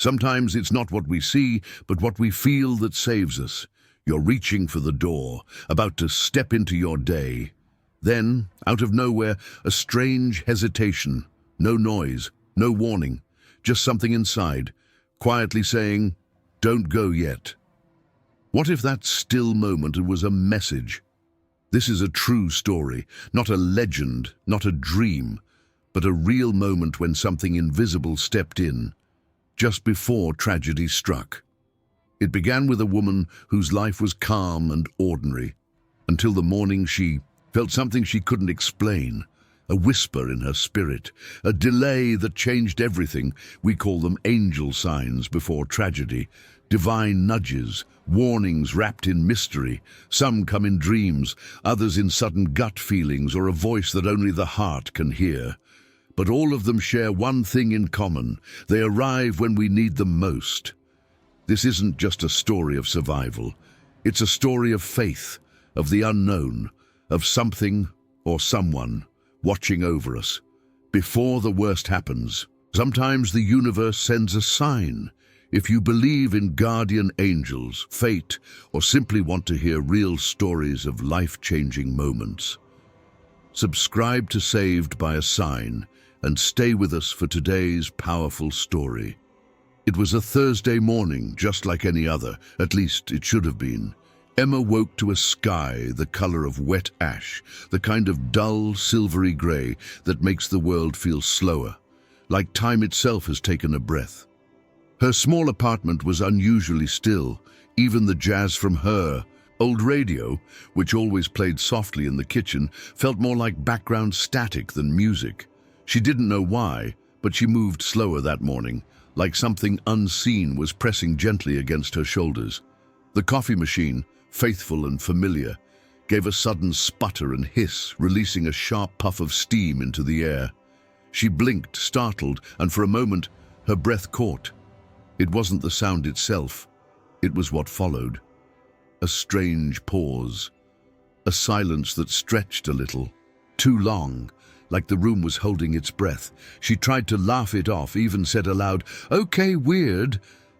Sometimes it's not what we see, but what we feel that saves us. You're reaching for the door, about to step into your day. Then, out of nowhere, a strange hesitation. No noise, no warning, just something inside, quietly saying, "Don't go yet." What if that still moment was a message? This is a true story, not a legend, not a dream, but a real moment when something invisible stepped in, just before tragedy struck. It began with a woman whose life was calm and ordinary, until the morning she felt something she couldn't explain, a whisper in her spirit, a delay that changed everything. We call them angel signs before tragedy, divine nudges, warnings wrapped in mystery. Some come in dreams, others in sudden gut feelings or a voice that only the heart can hear. But all of them share one thing in common: they arrive when we need them most. This isn't just a story of survival. It's a story of faith, of the unknown, of something or someone watching over us. Before the worst happens, sometimes the universe sends a sign. If you believe in guardian angels, fate, or simply want to hear real stories of life-changing moments, subscribe to Saved by a Sign and stay with us for today's powerful story. It was a Thursday morning, just like any other, at least it should have been. Emma woke to a sky the color of wet ash, the kind of dull, silvery gray that makes the world feel slower, like time itself has taken a breath. Her small apartment was unusually still. Even the jazz from her old radio, which always played softly in the kitchen, felt more like background static than music. She didn't know why, but she moved slower that morning, like something unseen was pressing gently against her shoulders. The coffee machine, faithful and familiar, gave a sudden sputter and hiss, releasing a sharp puff of steam into the air. She blinked, startled, and for a moment, her breath caught. It wasn't the sound itself, it was what followed. A strange pause, a silence that stretched a little, too long, like the room was holding its breath. She tried to laugh it off, even said aloud, "Okay, weird,"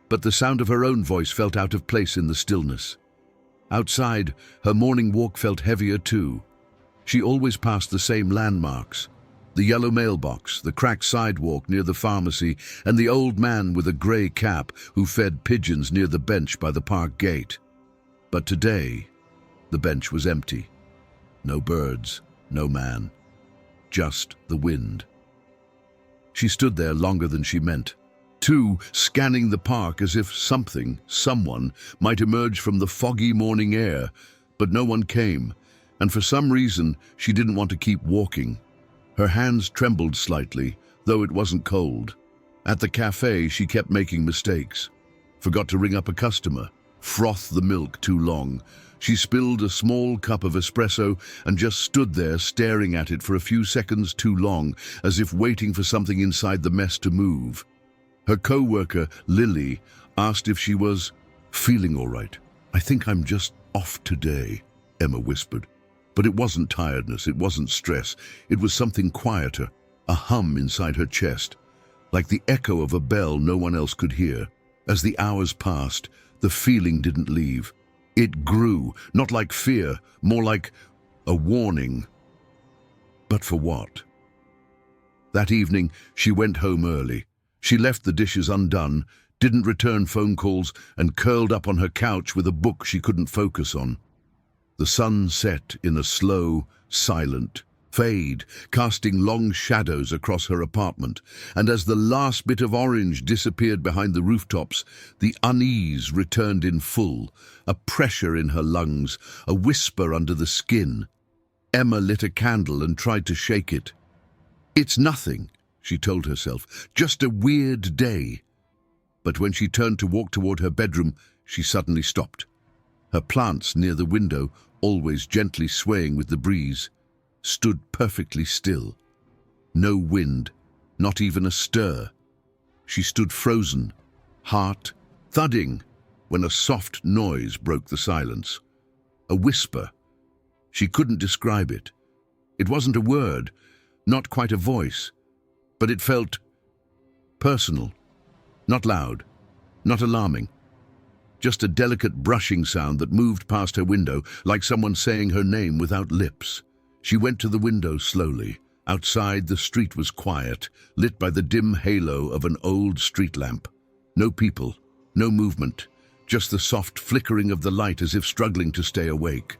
but the sound of her own voice felt out of place in the stillness. Outside, her morning walk felt heavier too. She always passed the same landmarks: the yellow mailbox, the cracked sidewalk near the pharmacy, and the old man with a grey cap who fed pigeons near the bench by the park gate. But today, the bench was empty. No birds, no man, just the wind. She stood there longer than she meant, scanning the park as if something, someone, might emerge from the foggy morning air, but no one came, and for some reason she didn't want to keep walking. Her hands trembled slightly, though it wasn't cold. At the cafe, she kept making mistakes. Forgot to ring up a customer, frothed the milk too long. She spilled a small cup of espresso and just stood there staring at it for a few seconds too long, as if waiting for something inside the mess to move. Her co-worker, Lily, asked if she was feeling all right. "I think I'm just off today," Emma whispered. But it wasn't tiredness, it wasn't stress. It was something quieter, a hum inside her chest, like the echo of a bell no one else could hear. As the hours passed, the feeling didn't leave. It grew, not like fear, more like a warning. But for what? That evening, she went home early. She left the dishes undone, didn't return phone calls, and curled up on her couch with a book she couldn't focus on. The sun set in a slow, silent fade, casting long shadows across her apartment, and as the last bit of orange disappeared behind the rooftops, the unease returned in full, a pressure in her lungs, a whisper under the skin. Emma lit a candle and tried to shake it. "It's nothing," she told herself, "just a weird day." But when she turned to walk toward her bedroom, she suddenly stopped. Her plants near the window, always gently swaying with the breeze, stood perfectly still. No wind, not even a stir. She stood frozen, heart thudding, when a soft noise broke the silence. A whisper. She couldn't describe it. It wasn't a word, not quite a voice, but it felt personal. Not loud, Not alarming. Just a delicate brushing sound that moved past her window, like someone saying her name without lips. She went to the window slowly. Outside, the street was quiet, lit by the dim halo of an old street lamp. No people, no movement, just the soft flickering of the light as if struggling to stay awake.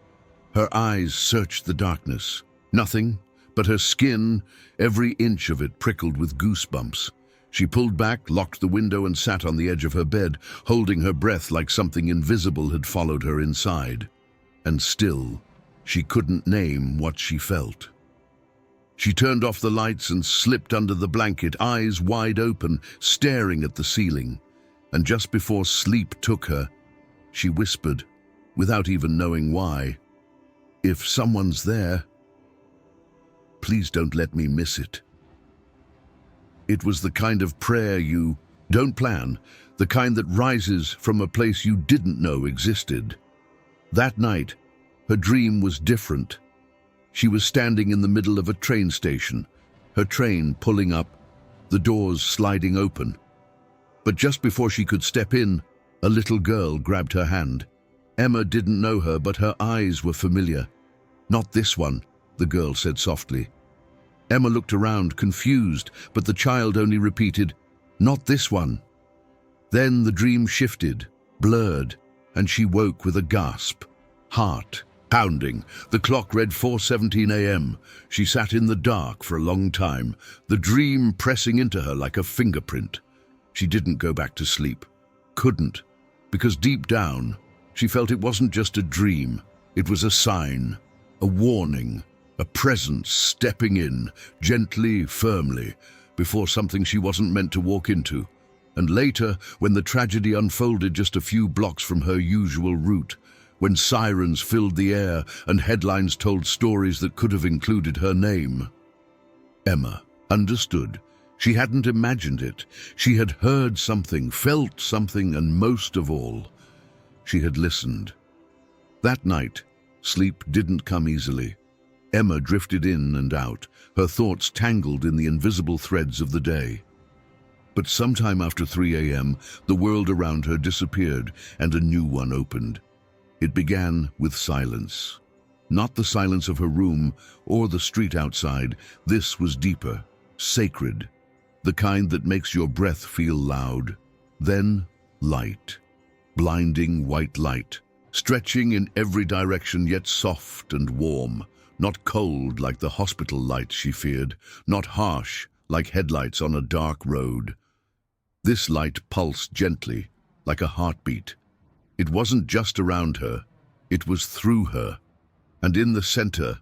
Her eyes searched the darkness. Nothing, but her skin, every inch of it prickled with goosebumps. She pulled back, locked the window, and sat on the edge of her bed, holding her breath like something invisible had followed her inside. And still, she couldn't name what she felt. She turned off the lights and slipped under the blanket, eyes wide open, staring at the ceiling. And just before sleep took her, she whispered, without even knowing why, "If someone's there, please don't let me miss it." It was the kind of prayer you don't plan, the kind that rises from a place you didn't know existed. That night, her dream was different. She was standing in the middle of a train station, her train pulling up, the doors sliding open. But just before she could step in, a little girl grabbed her hand. Emma didn't know her, but her eyes were familiar. "Not this one," the girl said softly. Emma looked around, confused, but the child only repeated, "Not this one." Then the dream shifted, blurred, and she woke with a gasp. Heart pounding. The clock read 4:17 a.m. She sat in the dark for a long time, the dream pressing into her like a fingerprint. She didn't go back to sleep. Couldn't, because deep down, she felt it wasn't just a dream. It was a sign, a warning, a presence stepping in, gently, firmly, before something she wasn't meant to walk into. And later, when the tragedy unfolded just a few blocks from her usual route, when sirens filled the air and headlines told stories that could have included her name, Emma understood. She hadn't imagined it. She had heard something, felt something, and most of all, she had listened. That night, sleep didn't come easily. Emma drifted in and out, her thoughts tangled in the invisible threads of the day. But sometime after 3 a.m., the world around her disappeared and a new one opened. It began with silence. Not the silence of her room or the street outside. This was deeper, sacred, the kind that makes your breath feel loud. Then light, blinding white light, stretching in every direction, yet soft and warm. Not cold like the hospital lights she feared, not harsh like headlights on a dark road. This light pulsed gently, like a heartbeat. It wasn't just around her, it was through her. And in the center,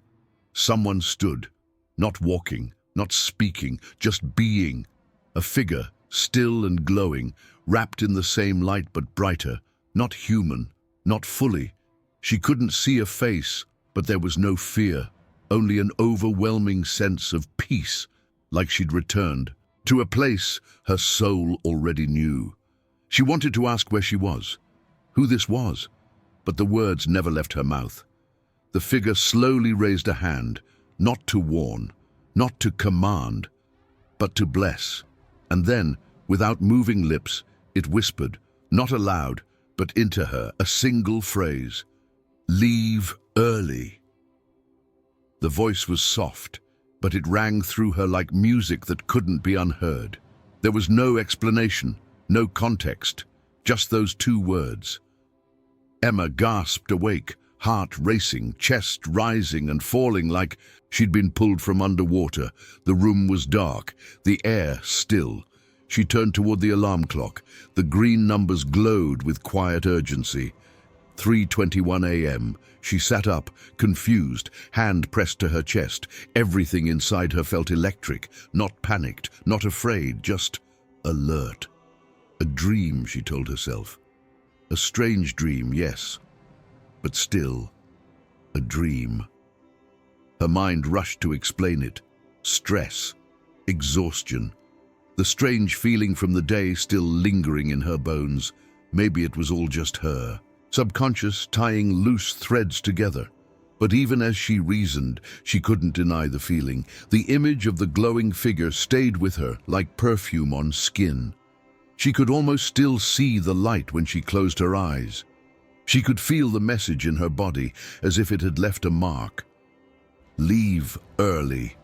someone stood, not walking, not speaking, just being. A figure, still and glowing, wrapped in the same light but brighter, not human, not fully. She couldn't see a face, but there was no fear, only an overwhelming sense of peace, like she'd returned to a place her soul already knew. She wanted to ask where she was, who this was, but the words never left her mouth. The figure slowly raised a hand, not to warn, not to command, but to bless. And then, without moving lips, it whispered, not aloud, but into her, a single phrase: "Leave early." The voice was soft, but it rang through her like music that couldn't be unheard. There was no explanation, no context, just those two words. Emma gasped awake, heart racing, chest rising and falling like she'd been pulled from underwater. The room was dark, the air still. She turned toward the alarm clock. The green numbers glowed with quiet urgency. 3:21 a.m. She sat up, confused, hand pressed to her chest. Everything inside her felt electric, not panicked, not afraid, just alert. A dream, she told herself. A strange dream, yes, but still a dream. Her mind rushed to explain it. Stress, exhaustion, the strange feeling from the day still lingering in her bones. Maybe it was all just her subconscious tying loose threads together. But even as she reasoned, she couldn't deny the feeling. The image of the glowing figure stayed with her like perfume on skin. She could almost still see the light when she closed her eyes. She could feel the message in her body as if it had left a mark. Leave early.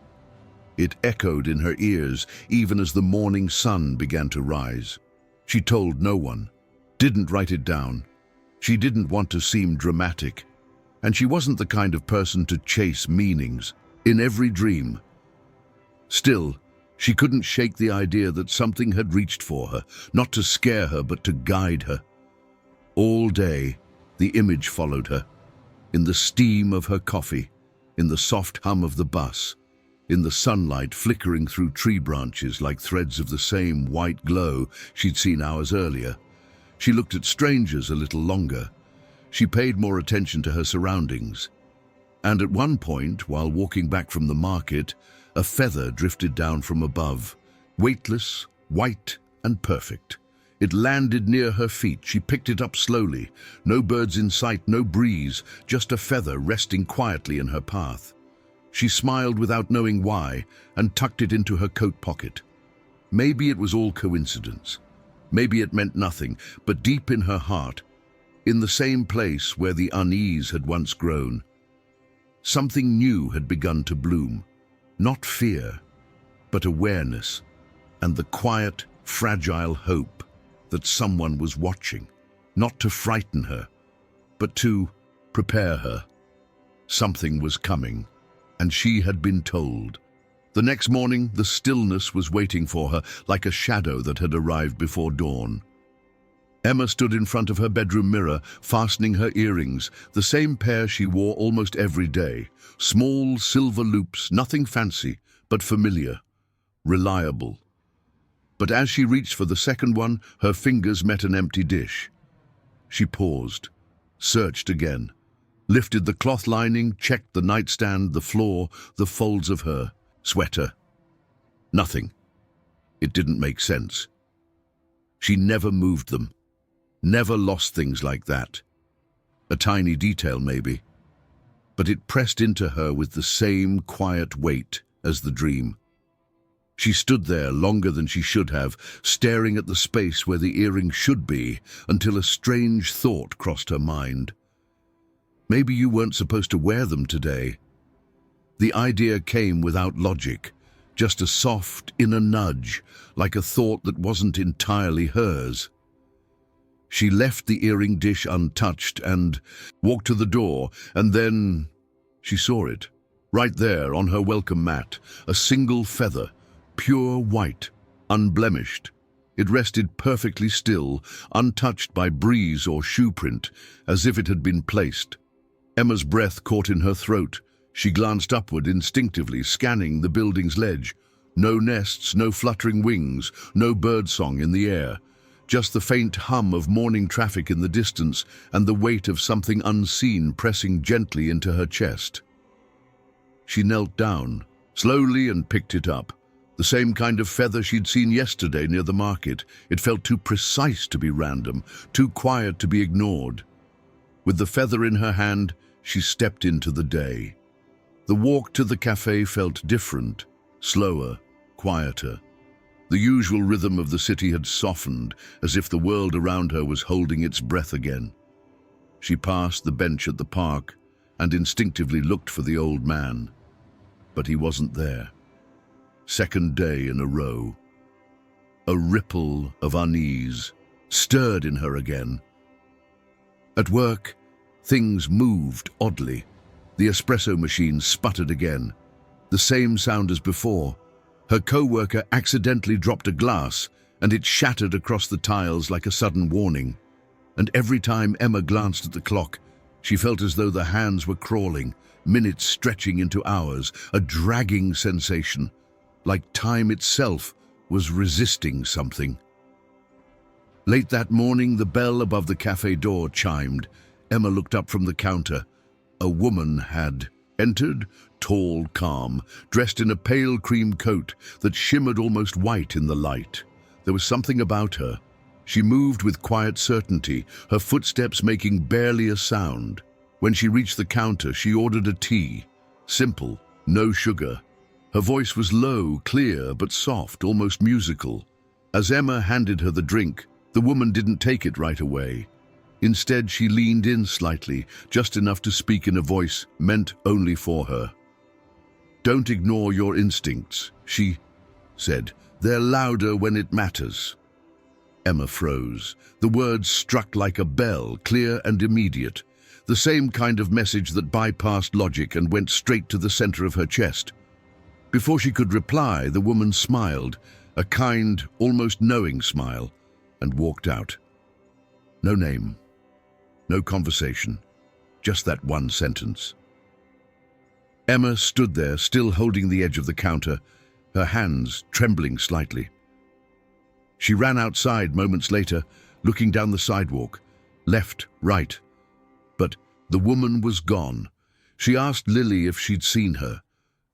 It echoed in her ears even as the morning sun began to rise. She told no one, didn't write it down. She didn't want to seem dramatic, and she wasn't the kind of person to chase meanings in every dream. Still, she couldn't shake the idea that something had reached for her, not to scare her but to guide her. All day, the image followed her, in the steam of her coffee, in the soft hum of the bus, in the sunlight flickering through tree branches like threads of the same white glow she'd seen hours earlier. She looked at strangers a little longer. She paid more attention to her surroundings. And at one point, while walking back from the market, a feather drifted down from above, weightless, white, and perfect. It landed near her feet. She picked it up slowly. No birds in sight, no breeze, just a feather resting quietly in her path. She smiled without knowing why and tucked it into her coat pocket. Maybe it was all coincidence. Maybe it meant nothing, but deep in her heart, in the same place where the unease had once grown, something new had begun to bloom. Not fear, but awareness, and the quiet, fragile hope that someone was watching, not to frighten her, but to prepare her. Something was coming, and she had been told. The next morning, the stillness was waiting for her like a shadow that had arrived before dawn. Emma stood in front of her bedroom mirror, fastening her earrings, the same pair she wore almost every day. Small silver loops, nothing fancy, but familiar, reliable. But as she reached for the second one, her fingers met an empty dish. She paused, searched again, lifted the cloth lining, checked the nightstand, the floor, the folds of her sweater. Nothing. It didn't make sense. She never moved them, never lost things like that. A tiny detail, maybe, but it pressed into her with the same quiet weight as the dream. She stood there longer than she should have, staring at the space where the earring should be, until a strange thought crossed her mind. Maybe you weren't supposed to wear them today. The idea came without logic, just a soft inner nudge, like a thought that wasn't entirely hers. She left the earring dish untouched and walked to the door, and then she saw it, right there on her welcome mat, a single feather, pure white, unblemished. It rested perfectly still, untouched by breeze or shoe print, as if it had been placed. Emma's breath caught in her throat. She glanced upward instinctively, scanning the building's ledge. No nests, no fluttering wings, no birdsong in the air. Just the faint hum of morning traffic in the distance and the weight of something unseen pressing gently into her chest. She knelt down, slowly, and picked it up. The same kind of feather she'd seen yesterday near the market. It felt too precise to be random, too quiet to be ignored. With the feather in her hand, she stepped into the day. The walk to the cafe felt different, slower, quieter. The usual rhythm of the city had softened, as if the world around her was holding its breath again. She passed the bench at the park and instinctively looked for the old man. But he wasn't there. Second day in a row. A ripple of unease stirred in her again. At work, things moved oddly. The espresso machine sputtered again. The same sound as before. Her co-worker accidentally dropped a glass, and it shattered across the tiles like a sudden warning. And every time Emma glanced at the clock, she felt as though the hands were crawling, minutes stretching into hours, a dragging sensation, like time itself was resisting something. Late that morning, the bell above the cafe door chimed. Emma looked up from the counter. A woman had entered, tall, calm, dressed in a pale cream coat that shimmered almost white in the light. There was something about her. She moved with quiet certainty, her footsteps making barely a sound. When she reached the counter, she ordered a tea. Simple, no sugar. Her voice was low, clear, but soft, almost musical. As Emma handed her the drink, the woman didn't take it right away. Instead, she leaned in slightly, just enough to speak in a voice meant only for her. "Don't ignore your instincts," she said. "They're louder when it matters." Emma froze. The words struck like a bell, clear and immediate. The same kind of message that bypassed logic and went straight to the center of her chest. Before she could reply, the woman smiled, a kind, almost knowing smile, and walked out. No name, no conversation, just that one sentence. Emma stood there, still holding the edge of the counter, her hands trembling slightly. She ran outside moments later, looking down the sidewalk, left, right. But the woman was gone. She asked Lily if she'd seen her.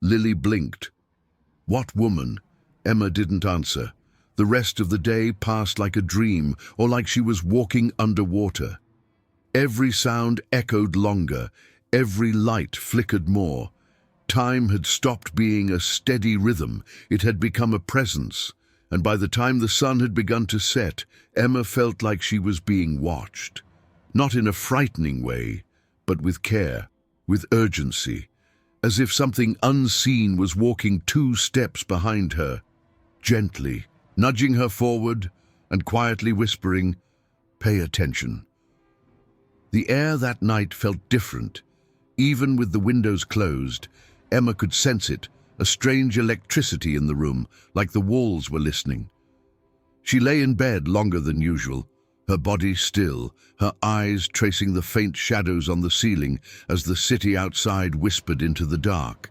Lily blinked. What woman? Emma didn't answer. The rest of the day passed like a dream, or like she was walking underwater. Every sound echoed longer, every light flickered more. Time had stopped being a steady rhythm, it had become a presence, and by the time the sun had begun to set, Emma felt like she was being watched. Not in a frightening way, but with care, with urgency, as if something unseen was walking 2 steps behind her, gently, nudging her forward and quietly whispering, "Pay attention." The air that night felt different. Even with the windows closed, Emma could sense it, a strange electricity in the room, like the walls were listening. She lay in bed longer than usual, her body still, her eyes tracing the faint shadows on the ceiling as the city outside whispered into the dark.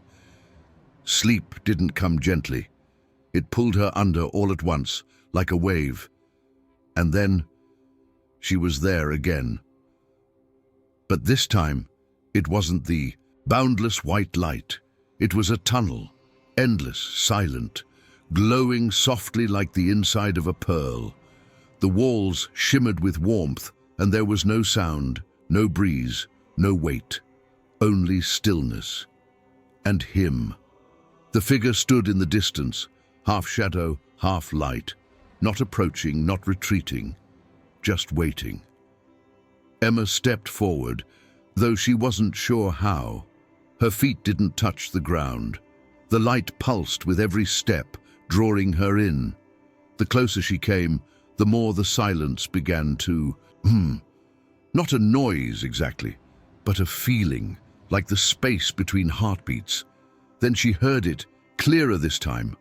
Sleep didn't come gently. It pulled her under all at once, like a wave. And then she was there again. But this time, it wasn't the boundless white light. It was a tunnel, endless, silent, glowing softly like the inside of a pearl. The walls shimmered with warmth, and there was no sound, no breeze, no weight, only stillness. And him. The figure stood in the distance, half shadow, half light, not approaching, not retreating, just waiting. Emma stepped forward, though she wasn't sure how. Her feet didn't touch the ground. The light pulsed with every step, drawing her in. The closer she came, the more the silence began to, not a noise exactly, but a feeling, like the space between heartbeats. Then she heard it, clearer this time.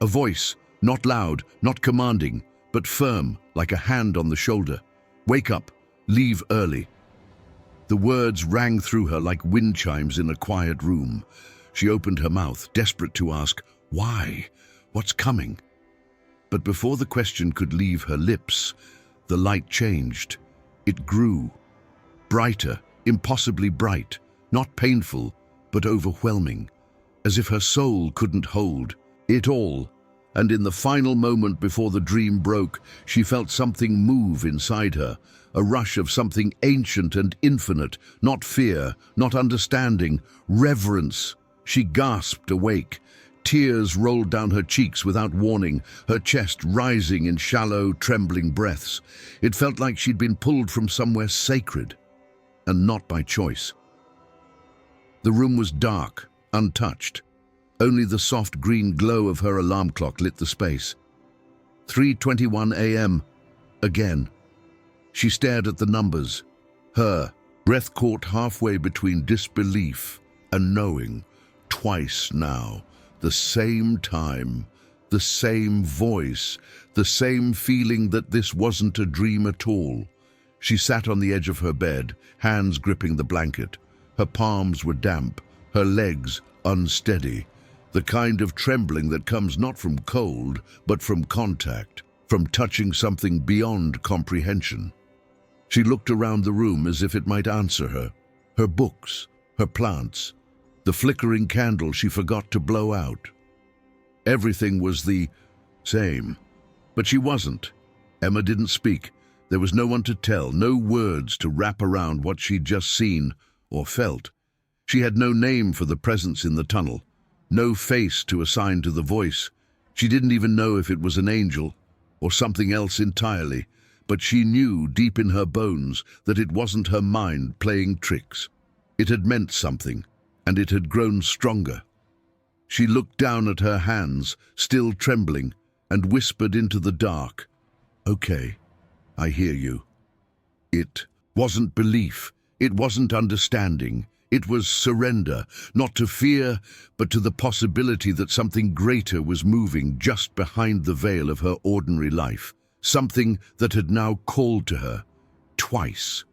A voice, not loud, not commanding, but firm, like a hand on the shoulder. "Wake up, leave early." The words rang through her like wind chimes in a quiet room. She opened her mouth, desperate to ask, "Why? What's coming?" But before the question could leave her lips, the light changed. It grew. Brighter, impossibly bright, not painful, but overwhelming, as if her soul couldn't hold it all. And in the final moment before the dream broke, she felt something move inside her, a rush of something ancient and infinite, not fear, not understanding, reverence. She gasped awake. Tears rolled down her cheeks without warning, her chest rising in shallow, trembling breaths. It felt like she'd been pulled from somewhere sacred, and not by choice. The room was dark, untouched. Only the soft green glow of her alarm clock lit the space. 3:21 a.m. Again. She stared at the numbers. Her breath caught halfway between disbelief and knowing. Twice now. The same time, the same voice, the same feeling that this wasn't a dream at all. She sat on the edge of her bed, hands gripping the blanket. Her palms were damp, her legs unsteady. The kind of trembling that comes not from cold, but from contact, from touching something beyond comprehension. She looked around the room as if it might answer her. Her books, her plants, the flickering candle she forgot to blow out. Everything was the same, but she wasn't. Emma didn't speak. There was no one to tell, no words to wrap around what she'd just seen or felt. She had no name for the presence in the tunnel, no face to assign to the voice. She didn't even know if it was an angel, or something else entirely, but she knew deep in her bones that it wasn't her mind playing tricks. It had meant something, and it had grown stronger. She looked down at her hands, still trembling, and whispered into the dark, "Okay, I hear you." It wasn't belief, it wasn't understanding, it was surrender, not to fear, but to the possibility that something greater was moving just behind the veil of her ordinary life, something that had now called to her, twice.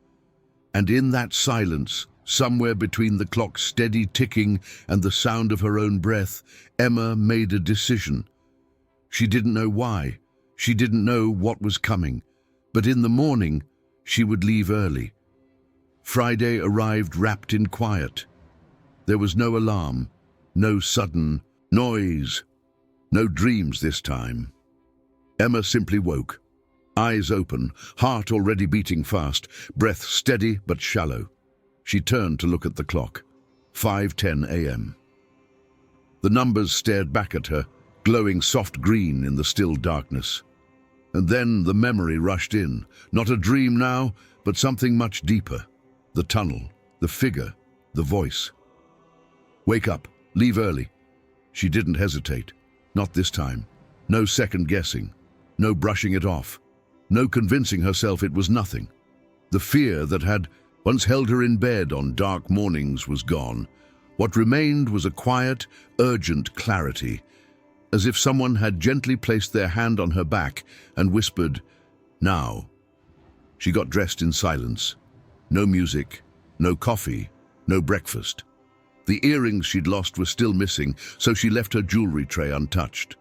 And in that silence, somewhere between the clock's steady ticking and the sound of her own breath, Emma made a decision. She didn't know why, she didn't know what was coming, but in the morning, she would leave early. Friday arrived wrapped in quiet. There was no alarm, no sudden noise, no dreams this time. Emma simply woke, eyes open, heart already beating fast, breath steady but shallow. She turned to look at the clock. 5:10 a.m. The numbers stared back at her, glowing soft green in the still darkness. And then the memory rushed in, not a dream now, but something much deeper. The tunnel, the figure, the voice. "Wake up, leave early." She didn't hesitate, not this time. No second guessing, no brushing it off, no convincing herself it was nothing. The fear that had once held her in bed on dark mornings was gone. What remained was a quiet, urgent clarity, as if someone had gently placed their hand on her back and whispered, "Now." She got dressed in silence. No music, no coffee, no breakfast. The earrings she'd lost were still missing, so she left her jewelry tray untouched.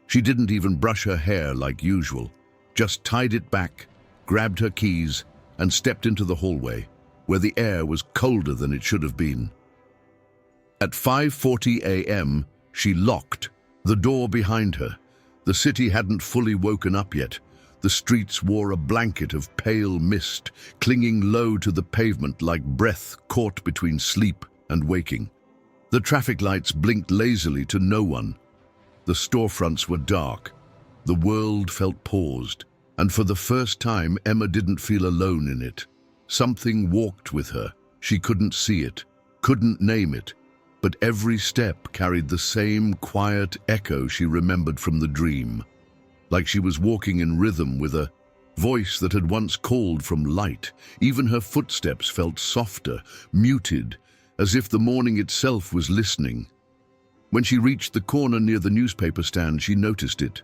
She didn't even brush her hair like usual, just tied it back, grabbed her keys, and stepped into the hallway, where the air was colder than it should have been. At 5:40 a.m., she locked the door behind her. The city hadn't fully woken up yet. The streets wore a blanket of pale mist, clinging low to the pavement like breath caught between sleep and waking. The traffic lights blinked lazily to no one. The storefronts were dark. The world felt paused, and for the first time Emma didn't feel alone in it. Something walked with her. She couldn't see it, couldn't name it, but every step carried the same quiet echo she remembered from the dream. Like she was walking in rhythm with a voice that had once called from light. Even her footsteps felt softer, muted, as if the morning itself was listening. When she reached the corner near the newspaper stand, she noticed it.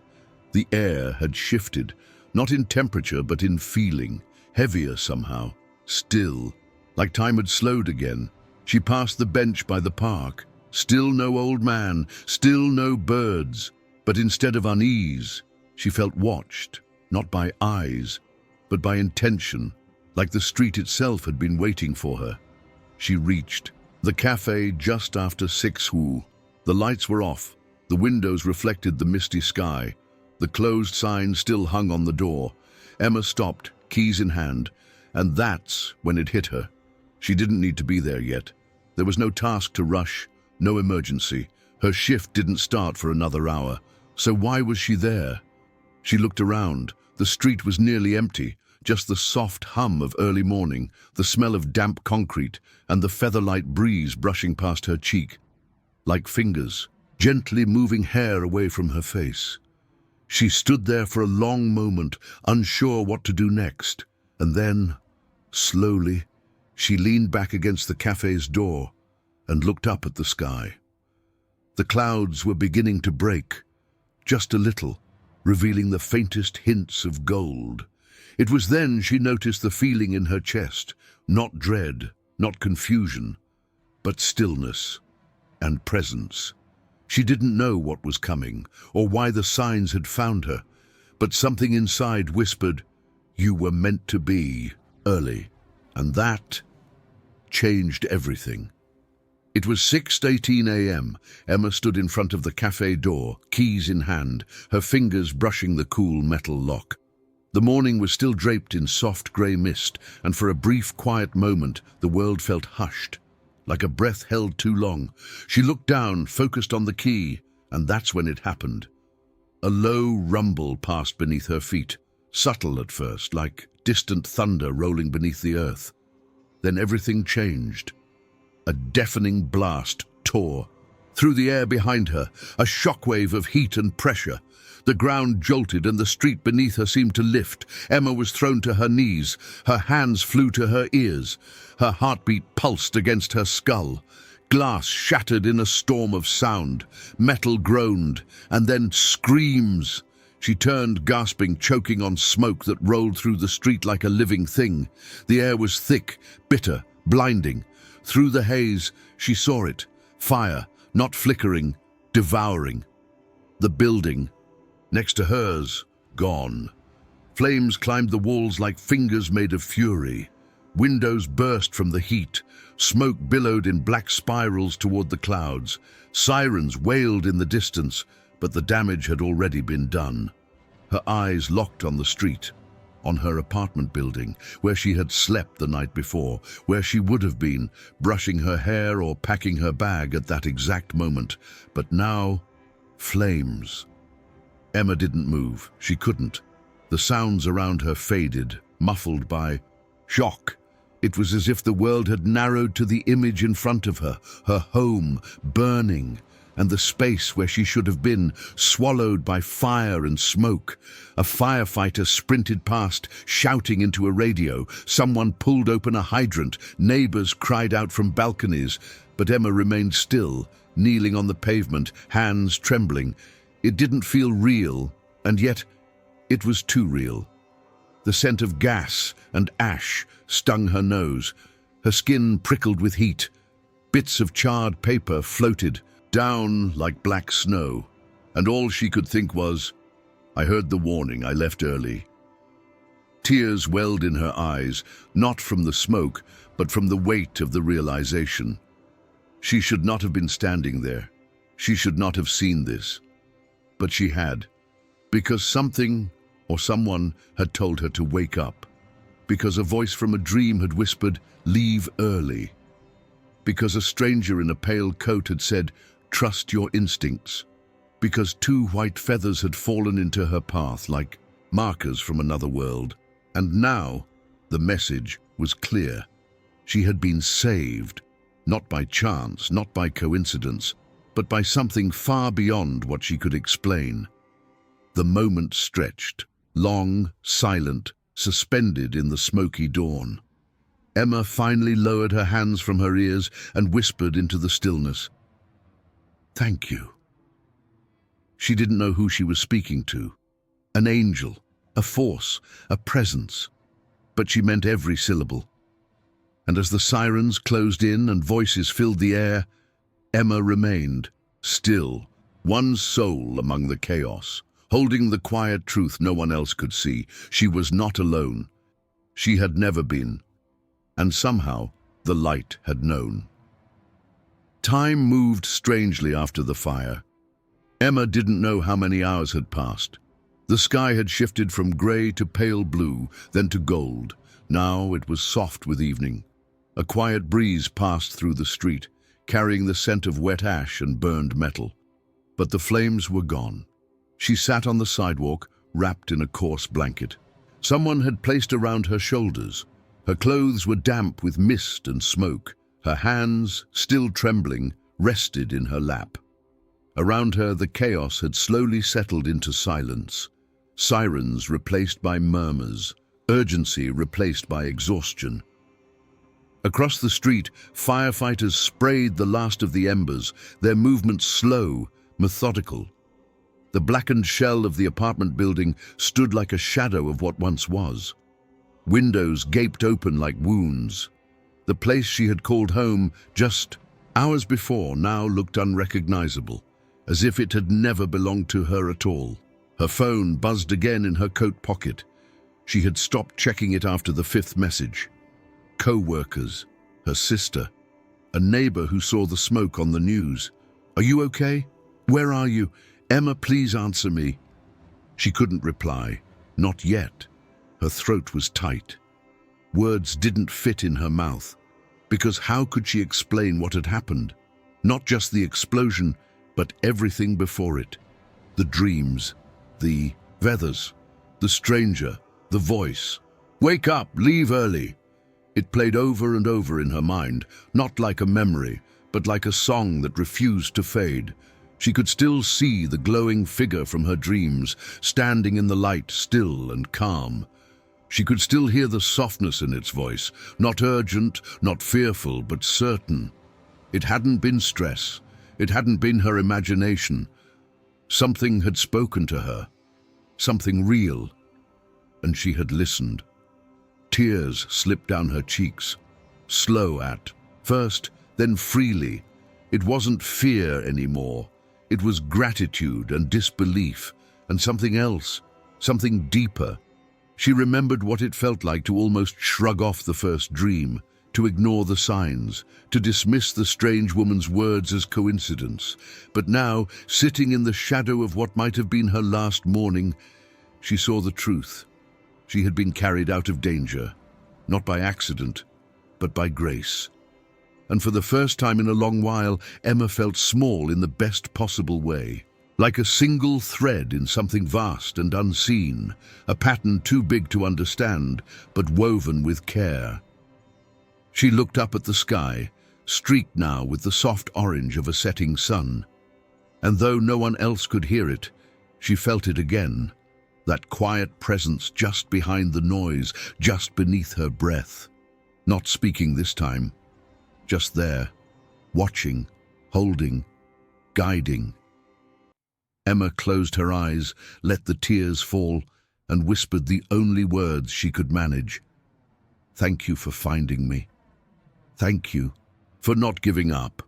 The air had shifted, not in temperature but in feeling, heavier somehow, still, like time had slowed again. She passed the bench by the park. Still no old man, still no birds, but instead of unease, she felt watched, not by eyes, but by intention, like the street itself had been waiting for her. She reached the cafe just after 6 The lights were off, the windows reflected the misty sky, the closed sign still hung on the door. Emma stopped, keys in hand, and that's when it hit her. She didn't need to be there yet. There was no task to rush, no emergency. Her shift didn't start for another hour, so why was she there? She looked around. The street was nearly empty, just the soft hum of early morning, the smell of damp concrete, and the featherlight breeze brushing past her cheek, like fingers, gently moving hair away from her face. She stood there for a long moment, unsure what to do next, and then, slowly, she leaned back against the cafe's door and looked up at the sky. The clouds were beginning to break, just a little, revealing the faintest hints of gold. It was then she noticed the feeling in her chest, not dread, not confusion, but stillness and presence. She didn't know what was coming or why the signs had found her, but something inside whispered, "You were meant to be early," and that changed everything. It was 6:18 a.m. Emma stood in front of the cafe door, keys in hand, her fingers brushing the cool metal lock. The morning was still draped in soft grey mist, and for a brief, quiet moment, the world felt hushed, like a breath held too long. She looked down, focused on the key, and that's when it happened. A low rumble passed beneath her feet, subtle at first, like distant thunder rolling beneath the earth. Then everything changed. A deafening blast tore through the air behind her, a shockwave of heat and pressure. The ground jolted and the street beneath her seemed to lift. Emma was thrown to her knees. Her hands flew to her ears. Her heartbeat pulsed against her skull. Glass shattered in a storm of sound. Metal groaned, and then screams. She turned, gasping, choking on smoke that rolled through the street like a living thing. The air was thick, bitter, blinding. Through the haze, she saw it. Fire, not flickering, devouring. The building, next to hers, gone. Flames climbed the walls like fingers made of fury. Windows burst from the heat. Smoke billowed in black spirals toward the clouds. Sirens wailed in the distance, but the damage had already been done. Her eyes locked on the street, on her apartment building, where she had slept the night before, where she would have been, brushing her hair or packing her bag at that exact moment. But now, flames. Emma didn't move. She couldn't. The sounds around her faded, muffled by shock. It was as if the world had narrowed to the image in front of her home, burning, and the space where she should have been, swallowed by fire and smoke. A firefighter sprinted past, shouting into a radio. Someone pulled open a hydrant. Neighbors cried out from balconies. But Emma remained still, kneeling on the pavement, hands trembling. It didn't feel real, and yet it was too real. The scent of gas and ash stung her nose. Her skin prickled with heat. Bits of charred paper floated down like black snow. And all she could think was, I heard the warning, I left early. Tears welled in her eyes, not from the smoke, but from the weight of the realization. She should not have been standing there. She should not have seen this. But she had, because something or someone had told her to wake up, because a voice from a dream had whispered, leave early, because a stranger in a pale coat had said, trust your instincts, because 2 white feathers had fallen into her path like markers from another world. And now the message was clear. She had been saved, not by chance, not by coincidence, but by something far beyond what she could explain. The moment stretched, long, silent, suspended in the smoky dawn. Emma finally lowered her hands from her ears and whispered into the stillness, thank you. She didn't know who she was speaking to. An angel, a force, a presence. But she meant every syllable. And as the sirens closed in and voices filled the air, Emma remained, still, one soul among the chaos, holding the quiet truth no one else could see. She was not alone. She had never been. And somehow, the light had known. Time moved strangely after the fire. Emma didn't know how many hours had passed. The sky had shifted from grey to pale blue, then to gold. Now it was soft with evening. A quiet breeze passed through the street, carrying the scent of wet ash and burned metal. But the flames were gone. She sat on the sidewalk, wrapped in a coarse blanket. Someone had placed around her shoulders. Her clothes were damp with mist and smoke. Her hands, still trembling, rested in her lap. Around her, the chaos had slowly settled into silence. Sirens replaced by murmurs, urgency replaced by exhaustion. Across the street, firefighters sprayed the last of the embers, their movements slow, methodical. The blackened shell of the apartment building stood like a shadow of what once was. Windows gaped open like wounds. The place she had called home just hours before now looked unrecognizable, as if it had never belonged to her at all. Her phone buzzed again in her coat pocket. She had stopped checking it after the 5th message. Co-workers, her sister, a neighbor who saw the smoke on the news. Are you okay? Where are you? Emma, please answer me. She couldn't reply. Not yet. Her throat was tight. Words didn't fit in her mouth. Because how could she explain what had happened? Not just the explosion, but everything before it. The dreams, The feathers, the stranger, the voice. "Wake up, leave early." It played over and over in her mind, not like a memory, but like a song that refused to fade. She could still see the glowing figure from her dreams, standing in the light, still and calm. She could still hear the softness in its voice, not urgent, not fearful, but certain. It hadn't been stress. It hadn't been her imagination. Something had spoken to her, something real, and she had listened. Tears slipped down her cheeks, slow at first, then freely. It wasn't fear anymore. It was gratitude and disbelief, and something else, something deeper. She remembered what it felt like to almost shrug off the first dream, to ignore the signs, to dismiss the strange woman's words as coincidence. But now, sitting in the shadow of what might have been her last morning, she saw the truth. She had been carried out of danger, not by accident, but by grace. And for the first time in a long while, Emma felt small in the best possible way. Like a single thread in something vast and unseen, a pattern too big to understand, but woven with care. She looked up at the sky, streaked now with the soft orange of a setting sun. And though no one else could hear it, she felt it again. That quiet presence just behind the noise, just beneath her breath. Not speaking this time, just there, watching, holding, guiding. Emma closed her eyes, let the tears fall, and whispered the only words she could manage. "Thank you for finding me. Thank you for not giving up."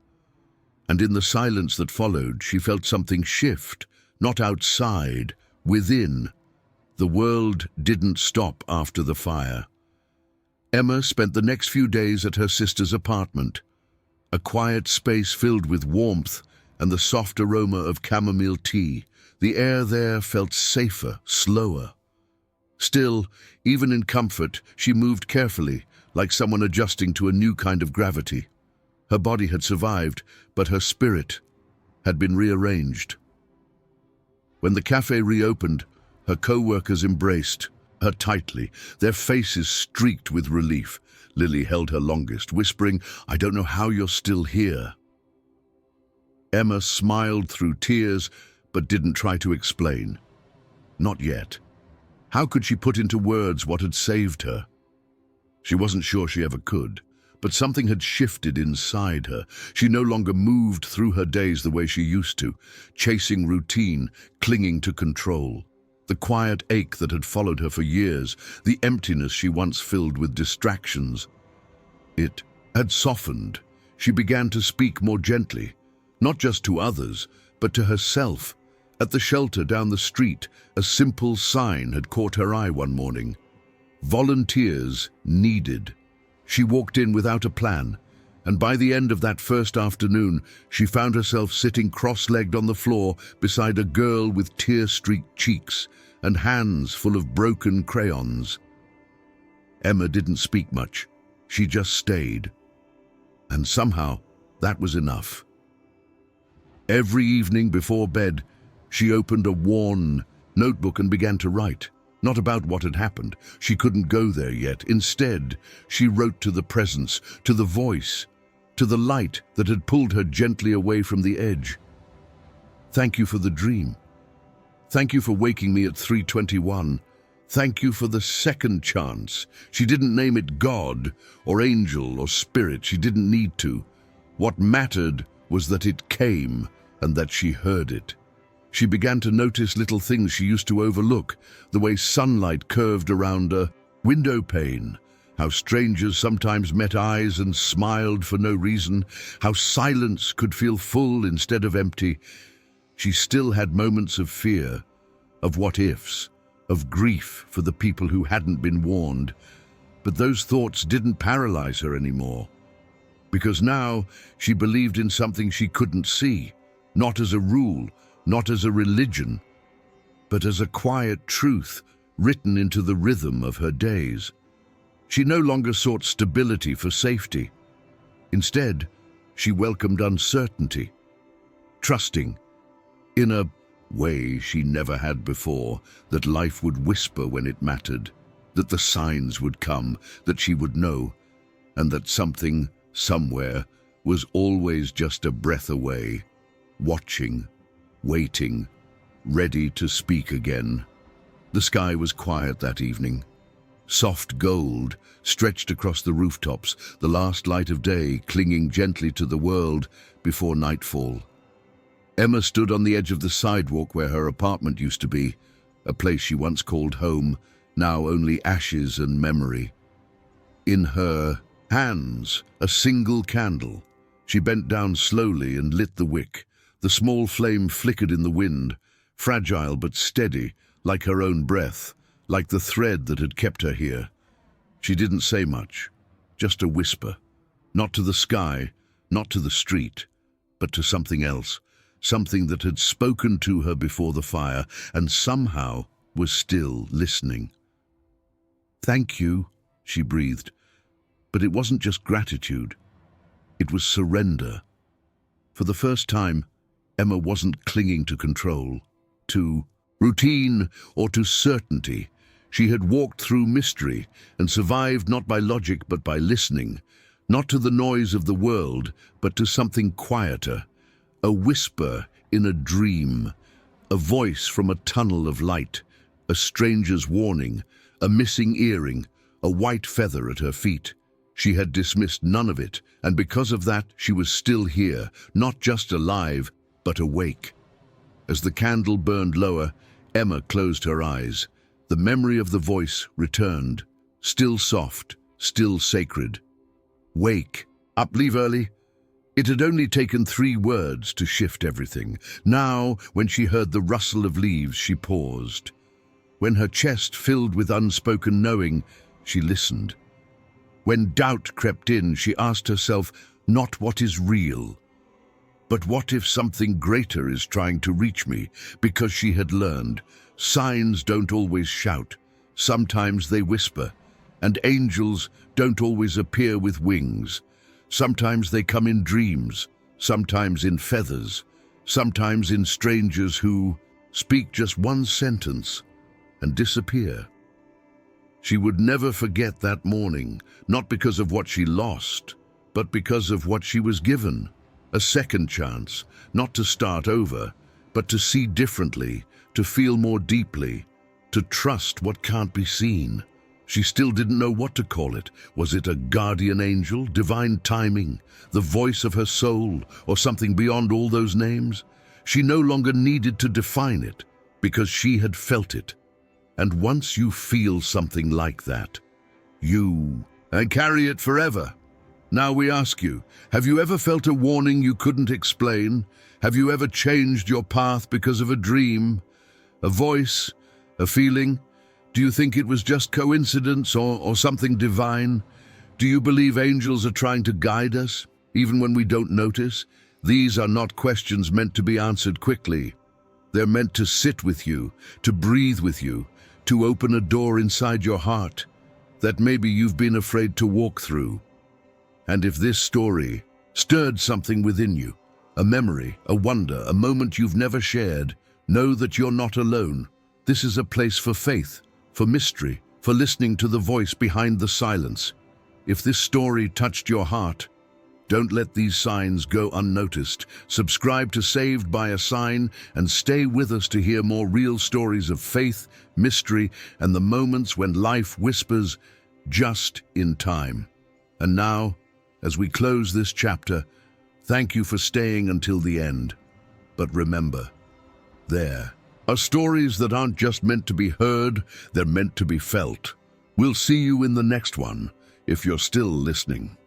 And in the silence that followed, she felt something shift, not outside, within. The world didn't stop after the fire. Emma spent the next few days at her sister's apartment, a quiet space filled with warmth and the soft aroma of chamomile tea. The air there felt safer, slower. Still, even in comfort, she moved carefully, like someone adjusting to a new kind of gravity. Her body had survived, but her spirit had been rearranged. When the cafe reopened, her co-workers embraced her tightly, their faces streaked with relief. Lily held her longest, whispering, "I don't know how you're still here." Emma smiled through tears, but didn't try to explain. Not yet. How could she put into words what had saved her? She wasn't sure she ever could, but something had shifted inside her. She no longer moved through her days the way she used to, chasing routine, clinging to control. The quiet ache that had followed her for years, the emptiness she once filled with distractions. It had softened. She began to speak more gently, not just to others, but to herself. At the shelter down the street, a simple sign had caught her eye one morning. Volunteers needed. She walked in without a plan, and by the end of that first afternoon, she found herself sitting cross-legged on the floor beside a girl with tear-streaked cheeks and hands full of broken crayons. Emma didn't speak much. She just stayed. And somehow, that was enough. Every evening before bed, she opened a worn notebook and began to write. Not about what had happened. She couldn't go there yet. Instead, she wrote to the presence, to the voice, to the light that had pulled her gently away from the edge. "Thank you for the dream. Thank you for waking me at 3:21. Thank you for the second chance." She didn't name it God or angel or spirit. She didn't need to. What mattered was that it came and that she heard it. She began to notice little things she used to overlook, the way sunlight curved around a window pane, how strangers sometimes met eyes and smiled for no reason, how silence could feel full instead of empty. She still had moments of fear, of what-ifs, of grief for the people who hadn't been warned. But those thoughts didn't paralyze her anymore, because now she believed in something she couldn't see, not as a rule, not as a religion, but as a quiet truth written into the rhythm of her days. She no longer sought stability for safety. Instead, she welcomed uncertainty, trusting in a way she never had before, that life would whisper when it mattered, that the signs would come, that she would know, and that something, somewhere, was always just a breath away, watching, waiting, ready to speak again. The sky was quiet that evening. Soft gold stretched across the rooftops, the last light of day clinging gently to the world before nightfall. Emma stood on the edge of the sidewalk where her apartment used to be, a place she once called home, now only ashes and memory. In her hands, a single candle. She bent down slowly and lit the wick. The small flame flickered in the wind, fragile but steady, like her own breath, like the thread that had kept her here. She didn't say much, just a whisper, not to the sky, not to the street, but to something else, something that had spoken to her before the fire and somehow was still listening. "Thank you," she breathed, but it wasn't just gratitude. It was surrender. For the first time, Emma wasn't clinging to control, to routine or to certainty. She had walked through mystery and survived not by logic but by listening, not to the noise of the world but to something quieter, a whisper in a dream, a voice from a tunnel of light, a stranger's warning, a missing earring, a white feather at her feet. She had dismissed none of it, and because of that she was still here, not just alive, but awake. As the candle burned lower, Emma closed her eyes. The memory of the voice returned, still soft, still sacred. "Wake, up, leave early." It had only taken 3 words to shift everything. Now, when she heard the rustle of leaves, she paused. When her chest filled with unspoken knowing, she listened. When doubt crept in, she asked herself, not what is real, but what if something greater is trying to reach me? Because she had learned, signs don't always shout, sometimes they whisper, and angels don't always appear with wings. Sometimes they come in dreams, sometimes in feathers, sometimes in strangers who speak just one sentence and disappear. She would never forget that morning, not because of what she lost, but because of what she was given. A second chance, not to start over, but to see differently, to feel more deeply, to trust what can't be seen. She still didn't know what to call it. Was it a guardian angel, divine timing, the voice of her soul, or something beyond all those names? She no longer needed to define it, because she had felt it. And once you feel something like that, you carry it forever. Now we ask you, have you ever felt a warning you couldn't explain? Have you ever changed your path because of a dream, a voice, a feeling? Do you think it was just coincidence or something divine? Do you believe angels are trying to guide us, even when we don't notice? These are not questions meant to be answered quickly. They're meant to sit with you, to breathe with you, to open a door inside your heart that maybe you've been afraid to walk through. And if this story stirred something within you, a memory, a wonder, a moment you've never shared, know that you're not alone. This is a place for faith, for mystery, for listening to the voice behind the silence. If this story touched your heart, don't let these signs go unnoticed. Subscribe to Saved by a Sign and stay with us to hear more real stories of faith, mystery, and the moments when life whispers just in time. And now, as we close this chapter, thank you for staying until the end. But remember, there are stories that aren't just meant to be heard, they're meant to be felt. We'll see you in the next one, if you're still listening.